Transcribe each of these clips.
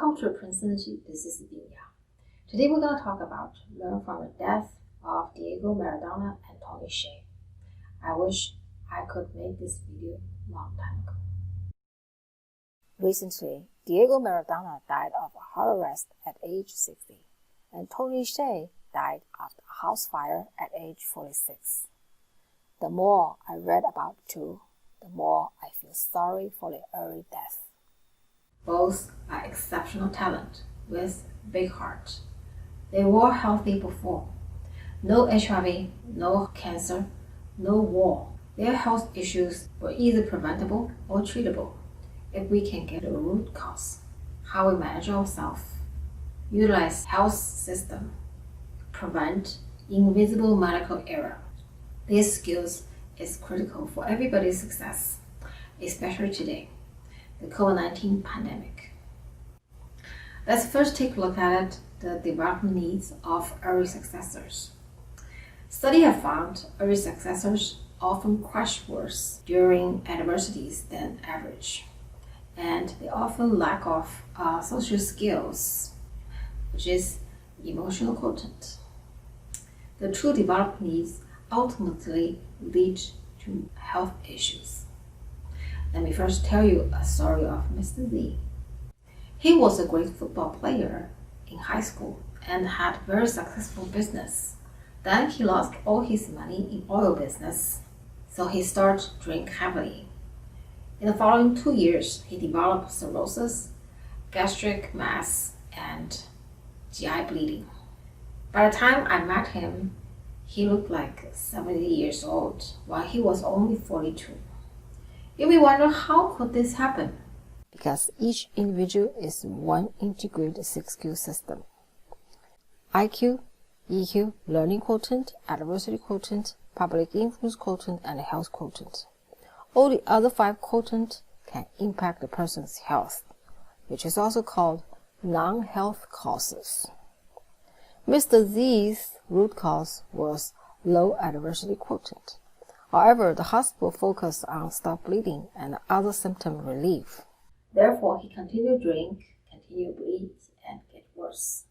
Welcome to Princeton. This is Hsieh. Today we're going to talk about learn from the death of Diego Maradona and Tony Hsieh. I wish I could make this video long time ago. Recently, Diego Maradona died of a heart arrest at age 60, and Tony Hsieh died of a house fire at age 46. The more I read about the two, the more I feel sorry for their early death. Both are exceptional talent with big heart. They were healthy before. No HIV, no cancer, no war. Their health issues were either preventable or treatable if we can get the root cause, how we manage ourselves, utilize health system, prevent invisible medical error. These skills is critical for everybody's success, especially today, the COVID-19 pandemic. Let's first take a look at the development needs of early successors. Studies have found early successors often crash worse during adversities than average, and they often lack of social skills, which is emotional quotient. The true development needs ultimately lead to health issues. Let me first tell you a story of Mr. Hsieh. He was a great football player in high school and had very successful business. Then he lost all his money in oil business, so he started to drink heavily. In the following 2 years, he developed cirrhosis, gastric mass, and GI bleeding. By the time I met him, he looked like 70 years old, while he was only 42. You may wonder, how could this happen? Because each individual is one integrated six-skill system. IQ, EQ, learning quotient, adversity quotient, public influence quotient, and health quotient. All the other 5 quotients can impact a person's health, which is also called non-health causes. Mr. Hsieh's root cause was low adversity quotient. However, the hospital focused on stop bleeding and other symptom relief. Therefore, he continued to drink, continued to bleed, and get worse.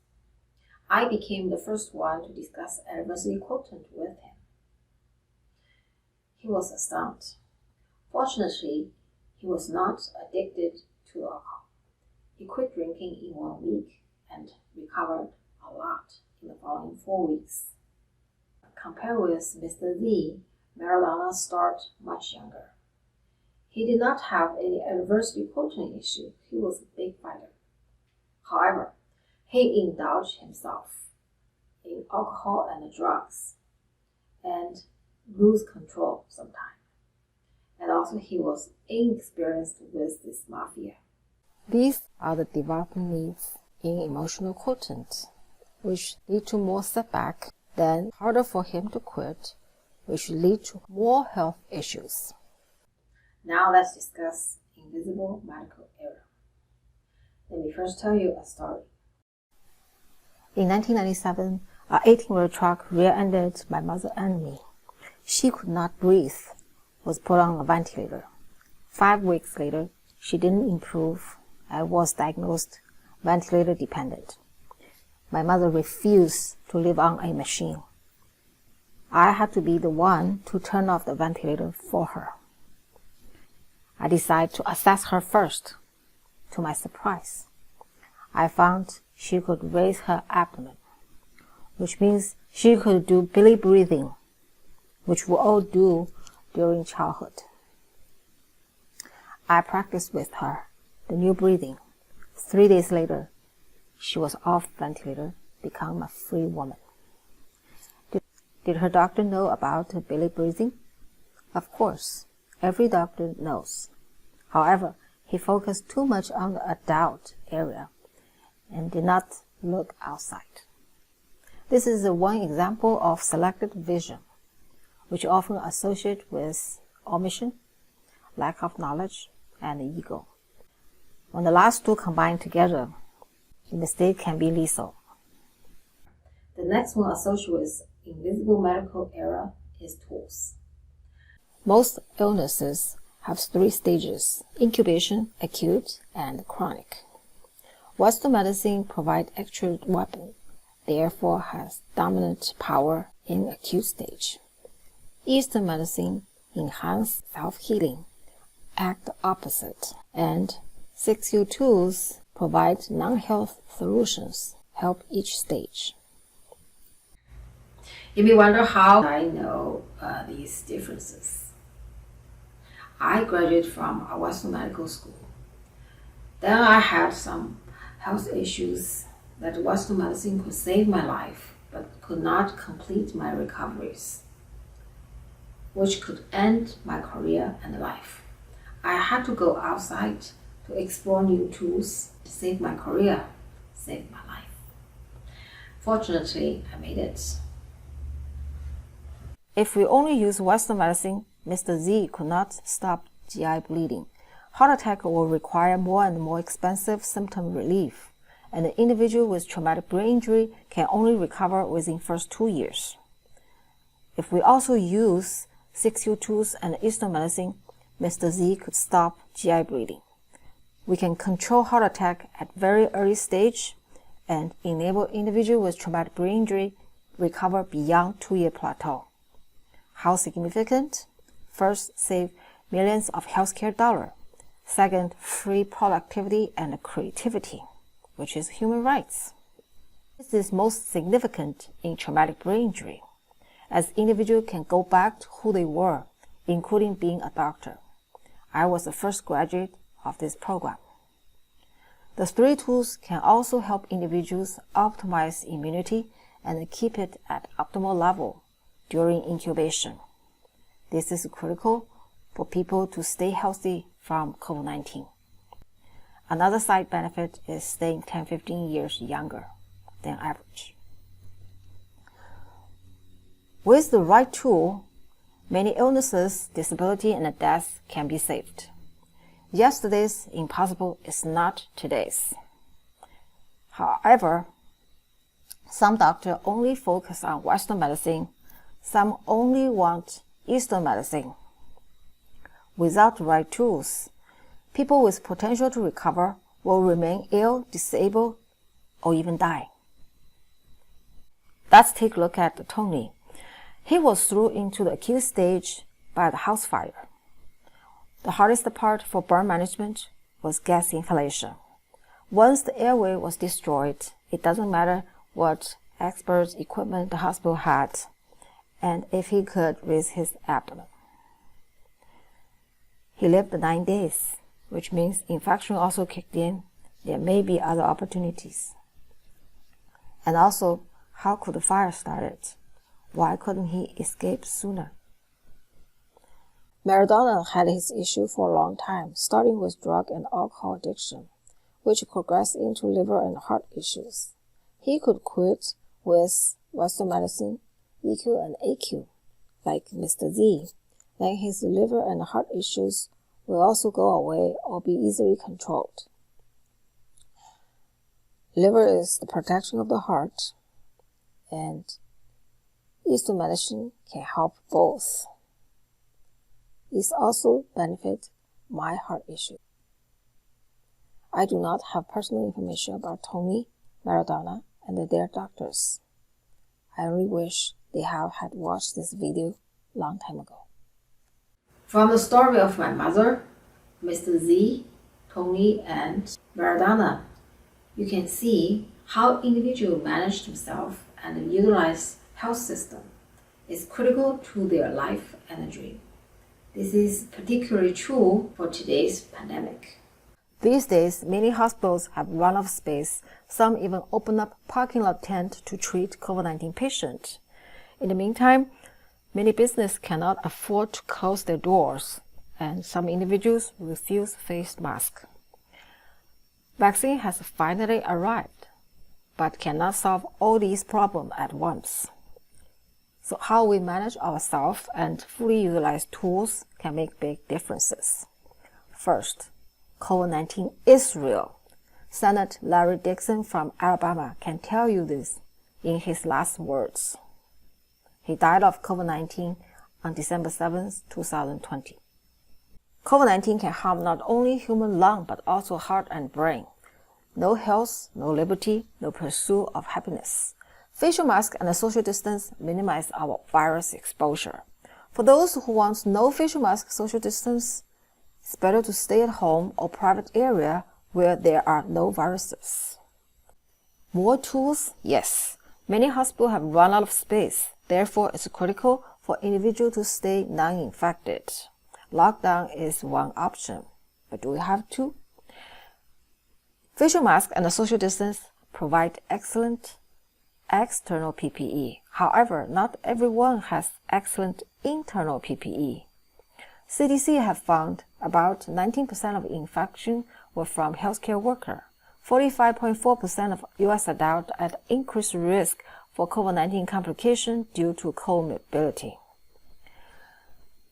I became the first one to discuss adversity quotient with him. He was astounded. Fortunately, he was not addicted to alcohol. He quit drinking in 1 week and recovered a lot in the following 4 weeks. Compared with Mr. Hsieh, Maradona started much younger. He did not have any adversity quotient issue. He was a big fighter. However, he indulged himself in alcohol and drugs and lose control sometimes. And also he was inexperienced with this mafia. These are the development needs in emotional quotient, which lead to more setback, then harder for him to quit, which lead to more health issues. Now let's discuss invisible medical error. Let me first tell you a story. In 1997, an 18-wheel truck rear-ended my mother and me. She could not breathe, was put on a ventilator. 5 weeks later, she didn't improve and was diagnosed ventilator dependent. My mother refused to live on a machine. I had to be the one to turn off the ventilator for her. I decided to assess her first. To my surprise, I found she could raise her abdomen, which means she could do belly breathing, which we all do during childhood. I practiced with her the new breathing. 3 days later, she was off ventilator, become a free woman. Did her doctor know about belly breathing? Of course, every doctor knows. However, he focused too much on the adult area and did not look outside. This is one example of selective vision, which often associated with omission, lack of knowledge, and ego. When the last two combine together, the mistake can be lethal. The next one associated with invisible medical error is tools. Most illnesses have 3 stages: incubation, acute, and chronic. Western medicine provides actual weapon, therefore has dominant power in acute stage. Eastern medicine enhance self-healing, act opposite, and 6U tools provide non-health solutions, help each stage. You may wonder how I know these differences. I graduated from a Western medical school. Then I had some health issues that Western medicine could save my life, but could not complete my recoveries, which could end my career and life. I had to go outside to explore new tools to save my career, save my life. Fortunately, I made it. If we only use Western medicine, Mr. Z could not stop GI bleeding. Heart attack will require more and more expensive symptom relief, and an individual with traumatic brain injury can only recover within first 2 years. If we also use 6U tools and Eastern medicine, Mr. Z could stop GI bleeding. We can control heart attack at very early stage and enable individuals with traumatic brain injury recover beyond 2-year plateau. How significant? First, save millions of healthcare dollars. Second, free productivity and creativity, which is human rights. This is most significant in traumatic brain injury, as individuals can go back to who they were, including being a doctor. I was the first graduate of this program. The 3 tools can also help individuals optimize immunity and keep it at optimal level during incubation. This is critical for people to stay healthy from COVID-19. Another side benefit is staying 10-15 years younger than average. With the right tool, many illnesses, disability, and death can be saved. Yesterday's impossible is not today's. However, some doctors only focus on Western medicine, some only want Eastern medicine. Without the right tools, people with potential to recover will remain ill, disabled, or even die. Let's take a look at Tony. He was thrown into the acute stage by the house fire. The hardest part for burn management was gas inhalation. Once the airway was destroyed, it doesn't matter what expert equipment the hospital had, and if he could raise his abdomen. He lived 9 days, which means infection also kicked in. There may be other opportunities. And also, how could the fire start? Why couldn't he escape sooner? Maradona had his issue for a long time, starting with drug and alcohol addiction, which progressed into liver and heart issues. He could quit with Western medicine, EQ and AQ, like Mr. Z. Then his liver and heart issues will also go away or be easily controlled. Liver is the protection of the heart, and Eastern medicine can help both. It also benefits my heart issue. I do not have personal information about Tony, Maradona, and their doctors. I only wish they had watched this video long time ago. From the story of my mother, Mr. Z, Tony, and Maradona, you can see how individuals manage themselves and utilize health system is critical to their life and dream. This is particularly true for today's pandemic. These days, many hospitals have run out of space. Some even open up parking lot tent to treat COVID-19 patients. In the meantime, many businesses cannot afford to close their doors, and some individuals refuse face masks. Vaccine has finally arrived, but cannot solve all these problems at once. So how we manage ourselves and fully utilize tools can make big differences. First, COVID-19 is real. Senator Larry Dixon from Alabama can tell you this in his last words. He died of COVID-19 on December 7, 2020. COVID-19 can harm not only human lung but also heart and brain. No health, no liberty, no pursuit of happiness. Facial mask and social distance minimize our virus exposure. For those who want no facial mask, social distance, it's better to stay at home or private area where there are no viruses. More tools? Yes. Many hospitals have run out of space. Therefore, it's critical for individuals to stay non-infected. Lockdown is one option, but do we have to? Facial mask and social distance provide excellent external PPE. However, not everyone has excellent internal PPE. CDC have found about 19% of infection were from healthcare workers. 45.4% of U.S. adults at increased risk for COVID-19 complications due to comorbidity.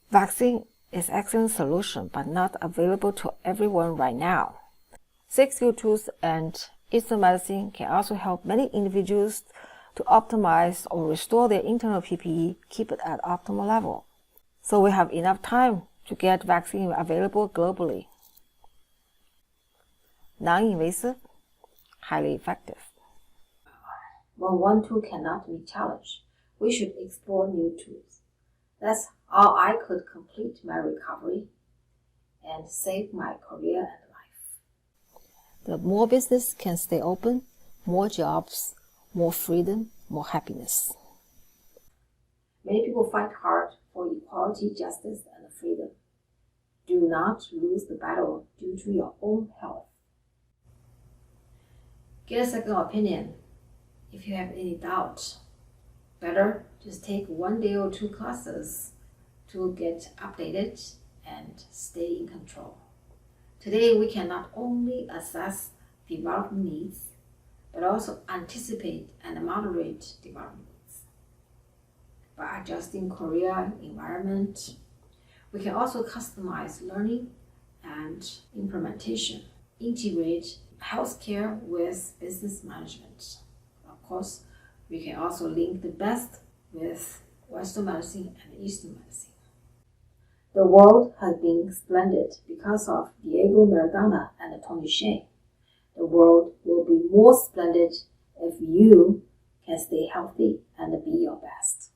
Vaccine is an excellent solution, but not available to everyone right now. 6 tools and Eastern medicine can also help many individuals to optimize or restore their internal PPE, keep it at optimal level. So we have enough time to get vaccine available globally. Non-invasive, highly effective. When one tool cannot meet challenge, we should explore new tools. That's how I could complete my recovery and save my career and life. The more business can stay open, more jobs, more freedom, more happiness. Many people fight hard for equality, justice, and freedom. Do not lose the battle due to your own health. Get a second opinion if you have any doubt. Better just take 1 day or 2 classes to get updated and stay in control. Today, we can not only assess development needs, but also anticipate and moderate development needs. By adjusting career environment, we can also customize learning and implementation, integrate healthcare with business management. Of course, we can also link the best with Western medicine and Eastern medicine. The world has been splendid because of Diego Maradona and Tony Hsieh. The world will be more splendid if you can stay healthy and be your best.